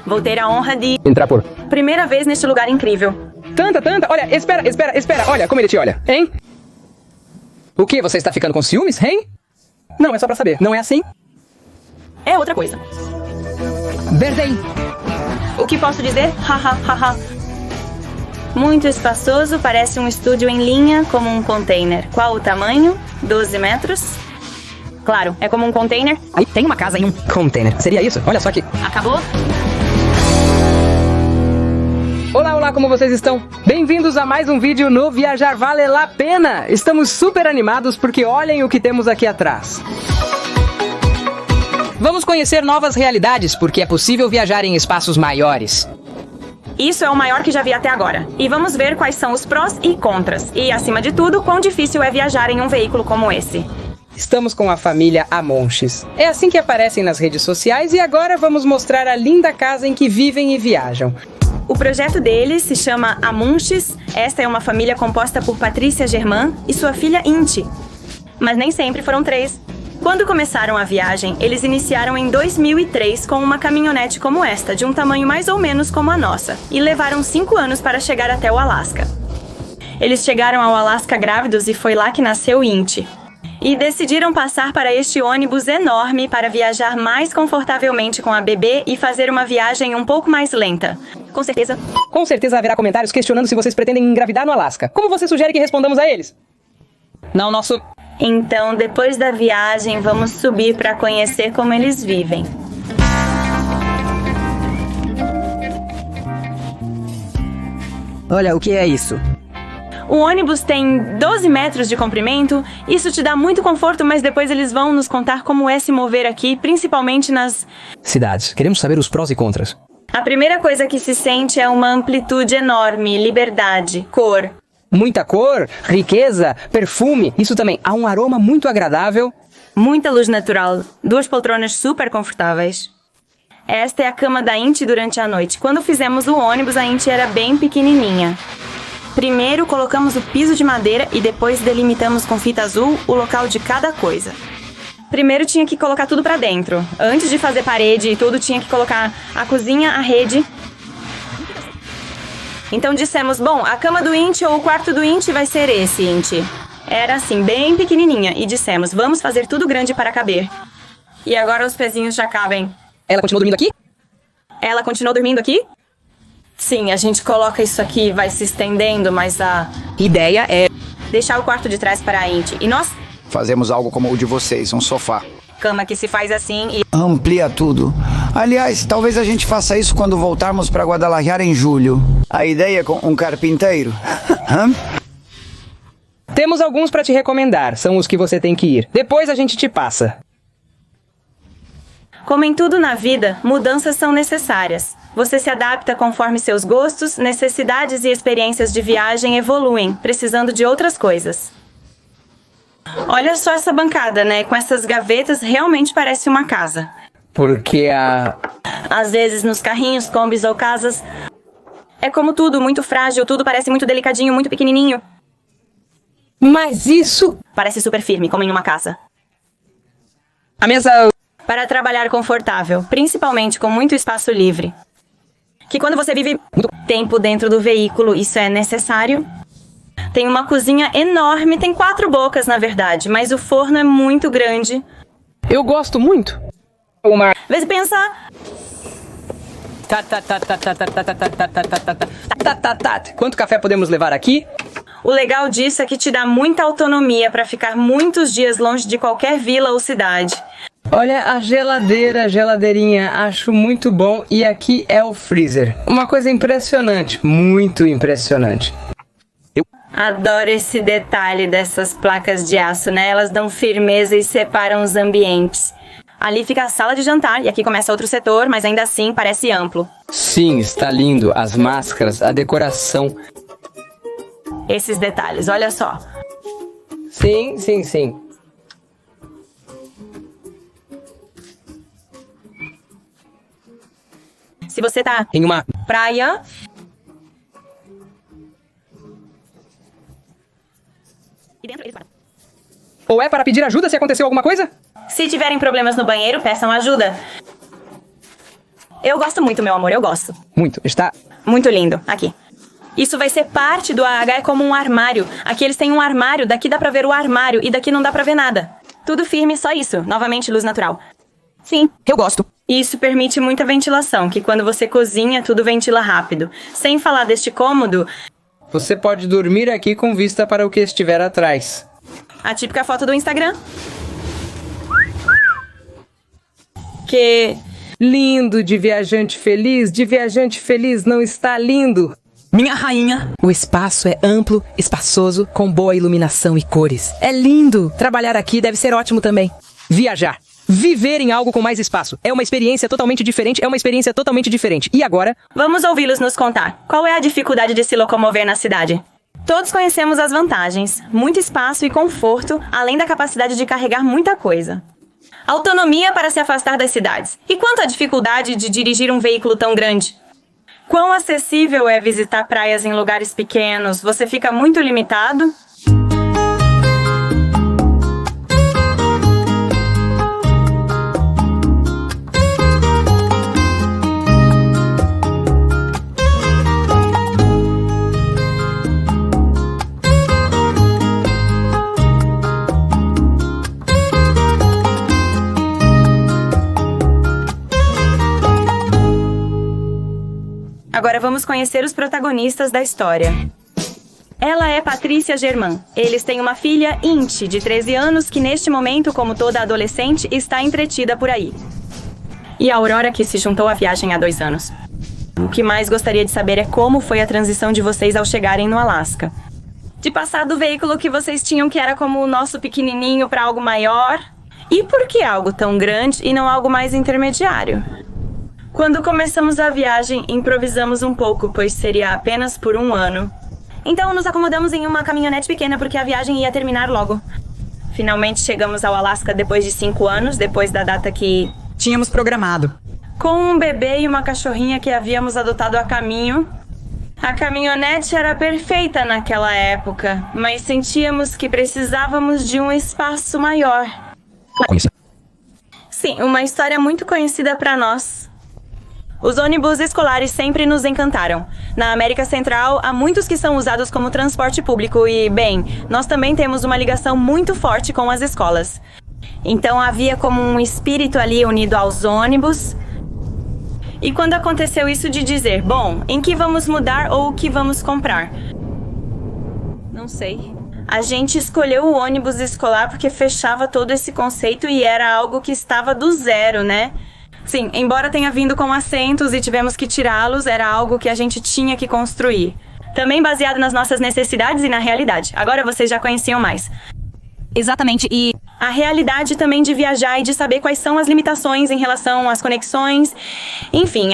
Vou ter a honra de... entrar por... primeira vez neste lugar incrível. Tanta, olha, espera, olha como ele te olha, hein? O que, você está ficando com ciúmes, hein? Não, é só pra saber, não é assim? É outra coisa. Berdei. O que posso dizer? Haha. Muito espaçoso, parece um estúdio em linha, como um container. Qual o tamanho? 12 metros? Claro, é como um container. Aí tem uma casa em um container, seria isso? Olha só aqui. Acabou? Olá, como vocês estão? Bem-vindos a mais um vídeo no Viajar Vale a Pena! Estamos super animados porque olhem o que temos aqui atrás. Vamos conhecer novas realidades porque é possível viajar em espaços maiores. Isso é o maior que já vi até agora. E vamos ver quais são os prós e contras. E, acima de tudo, quão difícil é viajar em um veículo como esse. Estamos com a família Amonches. É assim que aparecem nas redes sociais e agora vamos mostrar a linda casa em que vivem e viajam. O projeto deles se chama Amonches. Esta é uma família composta por Patrícia Germain e sua filha Inti. Mas nem sempre foram três. Quando começaram a viagem, eles iniciaram em 2003 com uma caminhonete como esta, de um tamanho mais ou menos como a nossa, e levaram 5 anos para chegar até o Alasca. Eles chegaram ao Alasca grávidos e foi lá que nasceu Inti. E decidiram passar para este ônibus enorme para viajar mais confortavelmente com a bebê e fazer uma viagem um pouco mais lenta. Com certeza haverá comentários questionando se vocês pretendem engravidar no Alasca. Como você sugere que respondamos a eles? Não, nosso... Então, depois da viagem, vamos subir para conhecer como eles vivem. Olha, o que é isso? O ônibus tem 12 metros de comprimento, isso te dá muito conforto, mas depois eles vão nos contar como é se mover aqui, principalmente nas cidades. Queremos saber os prós e contras. A primeira coisa que se sente é uma amplitude enorme, liberdade, cor. Muita cor, riqueza, perfume, isso também. Há um aroma muito agradável. Muita luz natural, 2 poltronas super confortáveis. Esta é a cama da Inti durante a noite. Quando fizemos o ônibus, a Inti era bem pequenininha. Primeiro colocamos o piso de madeira e depois delimitamos com fita azul o local de cada coisa. Primeiro tinha que colocar tudo pra dentro. Antes de fazer parede e tudo, tinha que colocar a cozinha, a rede. Então dissemos, bom, a cama do Inti ou o quarto do Inti vai ser esse, Inti. Era assim, bem pequenininha. E dissemos, vamos fazer tudo grande para caber. E agora os pezinhos já cabem. Ela continuou dormindo aqui? Ela continuou dormindo aqui? Sim, a gente coloca isso aqui, vai se estendendo, mas a ideia é deixar o quarto de trás para a Inti. E nós fazemos algo como o de vocês, um sofá. Cama que se faz assim e amplia tudo. Aliás, talvez a gente faça isso quando voltarmos para Guadalajara em julho. A ideia é com um carpinteiro. Temos alguns para te recomendar, são os que você tem que ir. Depois a gente te passa. Como em tudo na vida, mudanças são necessárias. Você se adapta conforme seus gostos, necessidades e experiências de viagem evoluem, precisando de outras coisas. Olha só essa bancada, né? Com essas gavetas, realmente parece uma casa. Porque às vezes nos carrinhos, combis ou casas, é como tudo, muito frágil, tudo parece muito delicadinho, muito pequenininho. Mas isso parece super firme, como em uma casa. A mesa para trabalhar confortável, principalmente com muito espaço livre. Que quando você vive muito tempo dentro do veículo, isso é necessário. Tem uma cozinha enorme, tem 4 bocas na verdade, mas o forno é muito grande. Eu gosto muito. Vê se pensa. Quanto café podemos levar aqui? O legal disso é que te dá muita autonomia para ficar muitos dias longe de qualquer vila ou cidade. Olha a geladeirinha, acho muito bom. E aqui é o freezer. Uma coisa impressionante, muito impressionante. Adoro esse detalhe dessas placas de aço, né? Elas dão firmeza e separam os ambientes. Ali fica a sala de jantar e aqui começa outro setor, mas ainda assim parece amplo. Sim, está lindo. As máscaras, a decoração. Esses detalhes, olha só. Sim. Se você tá em uma praia, e dentro eles param. Ou é para pedir ajuda se aconteceu alguma coisa? Se tiverem problemas no banheiro, peçam ajuda. Eu gosto muito, meu amor, eu gosto. Muito. Está... Muito lindo. Aqui. Isso vai ser parte do AH, é como um armário. Aqui eles têm um armário, daqui dá pra ver o armário e daqui não dá pra ver nada. Tudo firme, só isso. Novamente, luz natural. Sim, eu gosto. Isso permite muita ventilação, que quando você cozinha, tudo ventila rápido. Sem falar deste cômodo... Você pode dormir aqui com vista para o que estiver atrás. A típica foto do Instagram. Que... Lindo de viajante feliz não está lindo. Minha rainha, o espaço é amplo, espaçoso, com boa iluminação e cores. É lindo! Trabalhar aqui deve ser ótimo também. Viajar. Viver em algo com mais espaço. É uma experiência totalmente diferente. E agora? Vamos ouvi-los nos contar. Qual é a dificuldade de se locomover na cidade? Todos conhecemos as vantagens. Muito espaço e conforto, além da capacidade de carregar muita coisa. Autonomia para se afastar das cidades. E quanto à dificuldade de dirigir um veículo tão grande? Quão acessível é visitar praias em lugares pequenos? Você fica muito limitado? Agora vamos conhecer os protagonistas da história. Ela é Patrícia Germain. Eles têm uma filha, Inti, de 13 anos, que neste momento, como toda adolescente, está entretida por aí. E a Aurora, que se juntou à viagem há 2 anos. O que mais gostaria de saber é como foi a transição de vocês ao chegarem no Alasca. De passar do veículo que vocês tinham, que era como o nosso pequenininho, para algo maior. E por que algo tão grande e não algo mais intermediário? Quando começamos a viagem, improvisamos um pouco, pois seria apenas por 1 ano. Então nos acomodamos em uma caminhonete pequena porque a viagem ia terminar logo. Finalmente chegamos ao Alasca depois de 5 anos, depois da data que... tínhamos programado. Com um bebê e uma cachorrinha que havíamos adotado a caminho. A caminhonete era perfeita naquela época, mas sentíamos que precisávamos de um espaço maior. Sim, uma história muito conhecida para nós. Os ônibus escolares sempre nos encantaram. Na América Central, há muitos que são usados como transporte público e, bem, nós também temos uma ligação muito forte com as escolas. Então havia como um espírito ali unido aos ônibus. E quando aconteceu isso de dizer, bom, em que vamos mudar ou o que vamos comprar? Não sei. A gente escolheu o ônibus escolar porque fechava todo esse conceito e era algo que estava do zero, né? Sim, embora tenha vindo com assentos e tivemos que tirá-los, era algo que a gente tinha que construir. Também baseado nas nossas necessidades e na realidade. Agora vocês já conheciam mais. Exatamente, e... a realidade também de viajar e de saber quais são as limitações em relação às conexões. Enfim.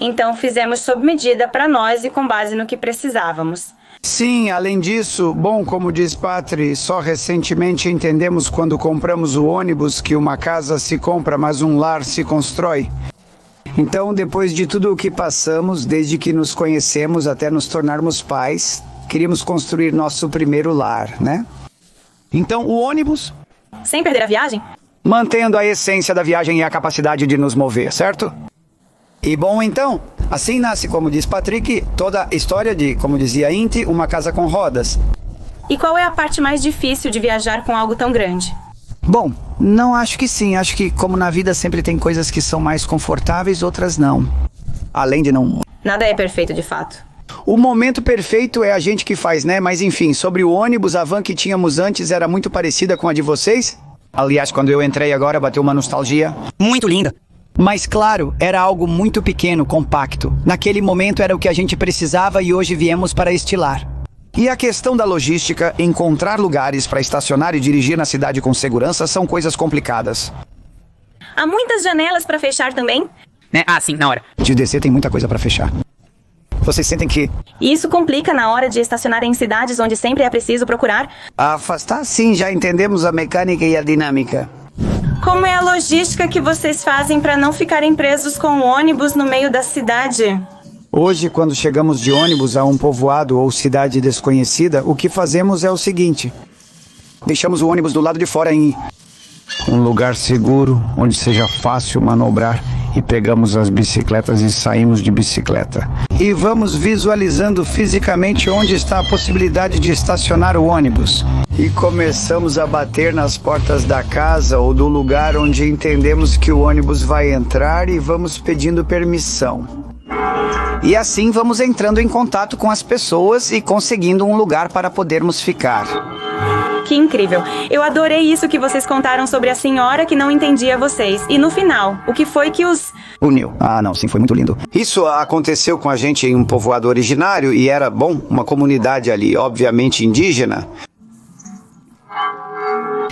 Então fizemos sob medida para nós e com base no que precisávamos. Sim, além disso, bom, como diz Patri, só recentemente entendemos quando compramos o ônibus que uma casa se compra, mas um lar se constrói. Então, depois de tudo o que passamos, desde que nos conhecemos até nos tornarmos pais, queríamos construir nosso primeiro lar, né? Então, o ônibus... sem perder a viagem? Mantendo a essência da viagem e a capacidade de nos mover, certo? E bom, então, assim nasce, como diz Patrick, toda a história de, como dizia Inti, uma casa com rodas. E qual é a parte mais difícil de viajar com algo tão grande? Bom, não acho que sim. Acho que, como na vida, sempre tem coisas que são mais confortáveis, outras não. Além de não... nada é perfeito de fato. O momento perfeito é a gente que faz, né? Mas enfim, sobre o ônibus, a van que tínhamos antes era muito parecida com a de vocês. Aliás, quando eu entrei agora, bateu uma nostalgia. muito linda. Mas claro, era algo muito pequeno, compacto. Naquele momento era o que a gente precisava e hoje viemos para este lar. E a questão da logística, encontrar lugares para estacionar e dirigir na cidade com segurança são coisas complicadas. Há muitas janelas para fechar também? Né? Ah, sim, na hora. De descer tem muita coisa para fechar. Vocês sentem que... E isso complica na hora de estacionar em cidades onde sempre é preciso procurar? Afastar, sim, já entendemos a mecânica e a dinâmica. Como é a logística que vocês fazem para não ficarem presos com o ônibus no meio da cidade? Hoje, quando chegamos de ônibus a um povoado ou cidade desconhecida, o que fazemos é o seguinte. Deixamos o ônibus do lado de fora em um lugar seguro, onde seja fácil manobrar. e pegamos as bicicletas e saímos de bicicleta. E vamos visualizando fisicamente onde está a possibilidade de estacionar o ônibus. E começamos a bater nas portas da casa ou do lugar onde entendemos que o ônibus vai entrar e vamos pedindo permissão. E assim vamos entrando em contato com as pessoas e conseguindo um lugar para podermos ficar. Que incrível. Eu adorei isso que vocês contaram sobre a senhora que não entendia vocês. E no final, o que foi que os... Uniu. Ah, não, sim, foi muito lindo. Isso aconteceu com a gente em um povoado originário e era, bom, uma comunidade ali, obviamente indígena.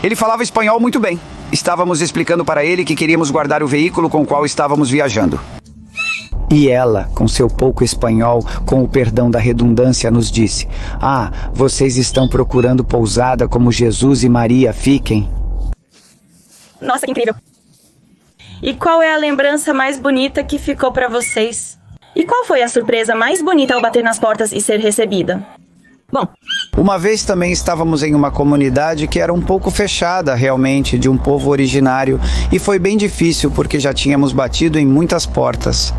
Ele falava espanhol muito bem. Estávamos explicando para ele que queríamos guardar o veículo com o qual estávamos viajando. E ela, com seu pouco espanhol, com o perdão da redundância, nos disse: "Ah, vocês estão procurando pousada como Jesus e Maria fiquem?" Nossa, que incrível. E qual é a lembrança mais bonita que ficou para vocês? E qual foi a surpresa mais bonita ao bater nas portas e ser recebida? Bom, uma vez também estávamos em uma comunidade que era um pouco fechada, realmente, de um povo originário, e foi bem difícil porque já tínhamos batido em muitas portas.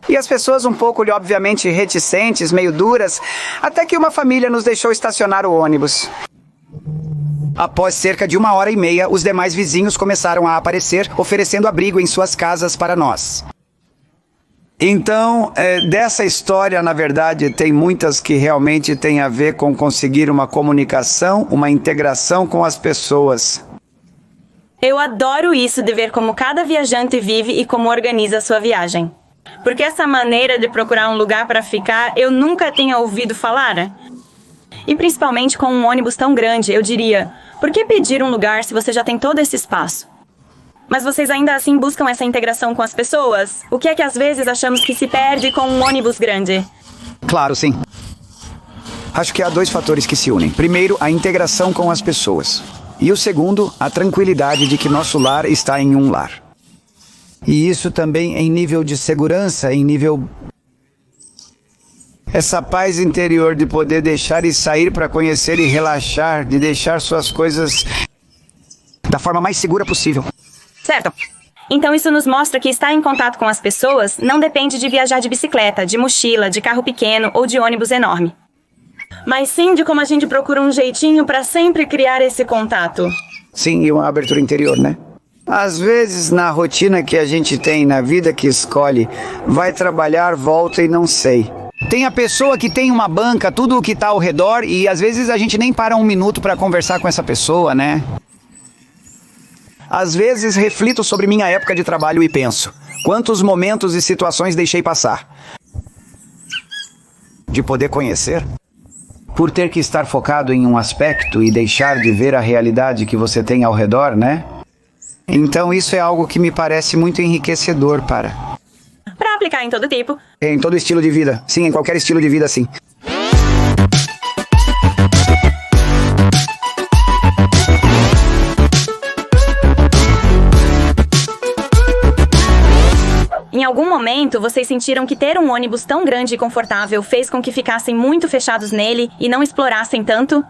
E as pessoas um pouco, obviamente, reticentes, meio duras, até que uma família nos deixou estacionar o ônibus. Após cerca de 1h30, os demais vizinhos começaram a aparecer, oferecendo abrigo em suas casas para nós. Então, dessa história, na verdade, tem muitas que realmente têm a ver com conseguir uma comunicação, uma integração com as pessoas. eu adoro isso de ver como cada viajante vive e como organiza a sua viagem. Porque essa maneira de procurar um lugar para ficar, eu nunca tinha ouvido falar. E principalmente com um ônibus tão grande, eu diria, por que pedir um lugar se você já tem todo esse espaço? Mas vocês ainda assim buscam essa integração com as pessoas? O que é que às vezes achamos que se perde com um ônibus grande? Claro, sim. Acho que há 2 fatores que se unem. Primeiro, a integração com as pessoas. E o segundo, a tranquilidade de que nosso lar está em um lar. E isso também em nível de segurança, em nível... Essa paz interior de poder deixar e sair para conhecer e relaxar, de deixar suas coisas da forma mais segura possível. Certo. Então isso nos mostra que estar em contato com as pessoas não depende de viajar de bicicleta, de mochila, de carro pequeno ou de ônibus enorme. Mas sim de como a gente procura um jeitinho para sempre criar esse contato. Sim, e uma abertura interior, né? Às vezes, na rotina que a gente tem, na vida que escolhe, vai trabalhar, volta e não sei. Tem a pessoa que tem uma banca, tudo o que está ao redor, e às vezes a gente nem para um minuto para conversar com essa pessoa, né? Às vezes reflito sobre minha época de trabalho e penso, quantos momentos e situações deixei passar? De poder conhecer? Por ter que estar focado em um aspecto e deixar de ver a realidade que você tem ao redor, né? Então isso é algo que me parece muito enriquecedor para aplicar em todo tipo. Em todo estilo de vida. Sim, em qualquer estilo de vida, sim. Em algum momento, vocês sentiram que ter um ônibus tão grande e confortável fez com que ficassem muito fechados nele e não explorassem tanto?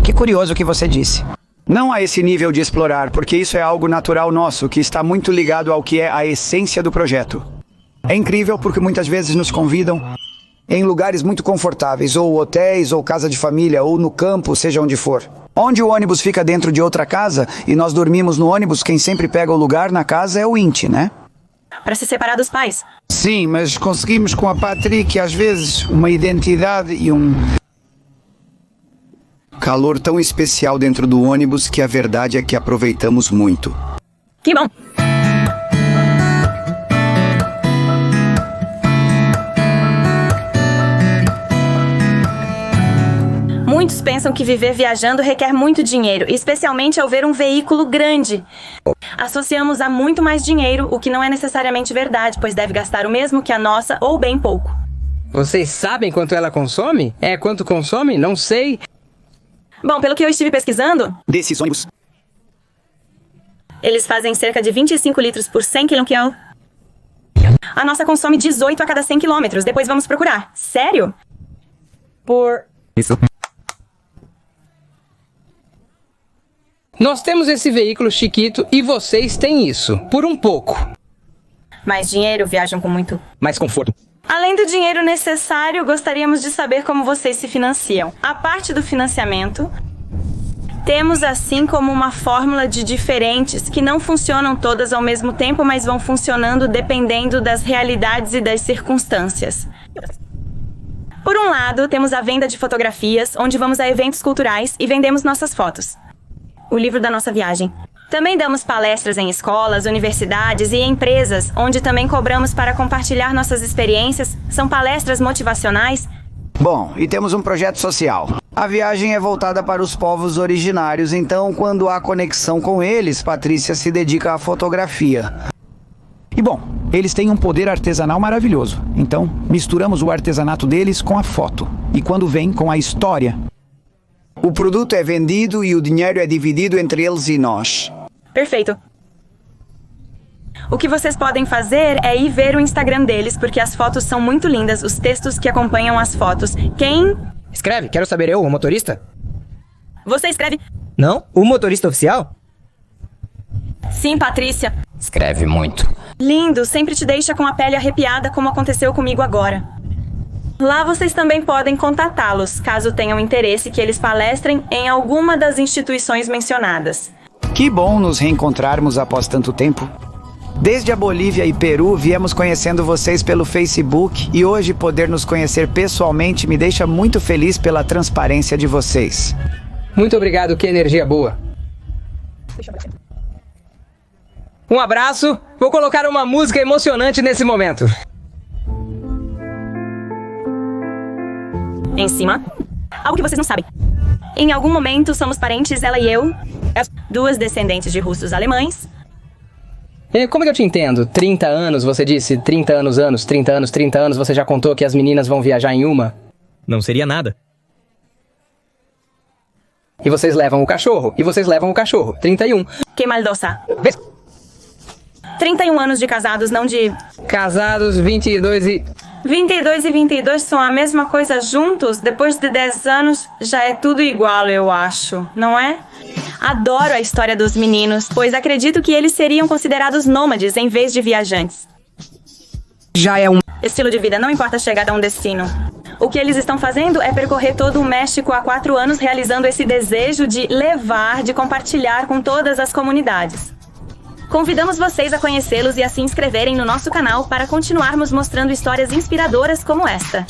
Que curioso o que você disse. Não a esse nível de explorar, porque isso é algo natural nosso, que está muito ligado ao que é a essência do projeto. É incrível porque muitas vezes nos convidam em lugares muito confortáveis, ou hotéis, ou casa de família, ou no campo, seja onde for. Onde o ônibus fica dentro de outra casa e nós dormimos no ônibus, quem sempre pega o lugar na casa é o Inti, né? Para se separar dos pais. Sim, mas conseguimos com a Patrick, às vezes, uma identidade e um calor tão especial dentro do ônibus que a verdade é que aproveitamos muito. Que bom! Muitos pensam que viver viajando requer muito dinheiro, especialmente ao ver um veículo grande. Associamos a muito mais dinheiro, o que não é necessariamente verdade, pois deve gastar o mesmo que a nossa ou bem pouco. Vocês sabem quanto ela consome? Quanto consome? Não sei. Bom, pelo que eu estive pesquisando... Desses ônibus... Eles fazem cerca de 25 litros por 100 km. A nossa consome 18 a cada 100 km. Depois vamos procurar. Sério? Isso. Nós temos esse veículo chiquito e vocês têm isso. Por um pouco. Mais dinheiro, viajam com muito. Mais conforto. Além do dinheiro necessário, gostaríamos de saber como vocês se financiam. A parte do financiamento, temos assim como uma fórmula de diferentes que não funcionam todas ao mesmo tempo, mas vão funcionando dependendo das realidades e das circunstâncias. Por um lado, temos a venda de fotografias, onde vamos a eventos culturais e vendemos nossas fotos. O livro da nossa viagem. Também damos palestras em escolas, universidades e empresas, onde também cobramos para compartilhar nossas experiências. São palestras motivacionais. Bom, e temos um projeto social. A viagem é voltada para os povos originários, então quando há conexão com eles, Patrícia se dedica à fotografia. E bom, eles têm um poder artesanal maravilhoso. Então, misturamos o artesanato deles com a foto. E quando vem com a história. O produto é vendido e o dinheiro é dividido entre eles e nós. Perfeito. O que vocês podem fazer é ir ver o Instagram deles, porque as fotos são muito lindas, os textos que acompanham as fotos. Quem... Escreve, quero saber eu, o motorista? Você escreve? Não, o motorista oficial? Sim, Patrícia. Escreve muito. Lindo, sempre te deixa com a pele arrepiada, como aconteceu comigo agora. Lá vocês também podem contatá-los, caso tenham interesse que eles palestrem em alguma das instituições mencionadas. Que bom nos reencontrarmos após tanto tempo. Desde a Bolívia e Peru, viemos conhecendo vocês pelo Facebook e hoje poder nos conhecer pessoalmente me deixa muito feliz pela transparência de vocês. Muito obrigado, que energia boa. Um abraço, vou colocar uma música emocionante nesse momento. Em cima, algo que vocês não sabem. Em algum momento somos parentes, ela e eu, duas descendentes de russos alemães. E como é que eu te entendo? 30 anos, você disse 30 anos, 30 anos, você já contou que as meninas vão viajar em uma? Não seria nada. E vocês levam o cachorro, 31. Que maldosa. Vês? 31 anos de casados, não de... Casados, 22 e 22 são a mesma coisa juntos? Depois de 10 anos, já é tudo igual, eu acho, não é? Adoro a história dos meninos, pois acredito que eles seriam considerados nômades em vez de viajantes. já é um Estilo de vida, não importa a chegada a um destino. O que eles estão fazendo é percorrer todo o México há 4 anos, realizando esse desejo de levar, de compartilhar com todas as comunidades. Convidamos vocês a conhecê-los e a se inscreverem no nosso canal para continuarmos mostrando histórias inspiradoras como esta.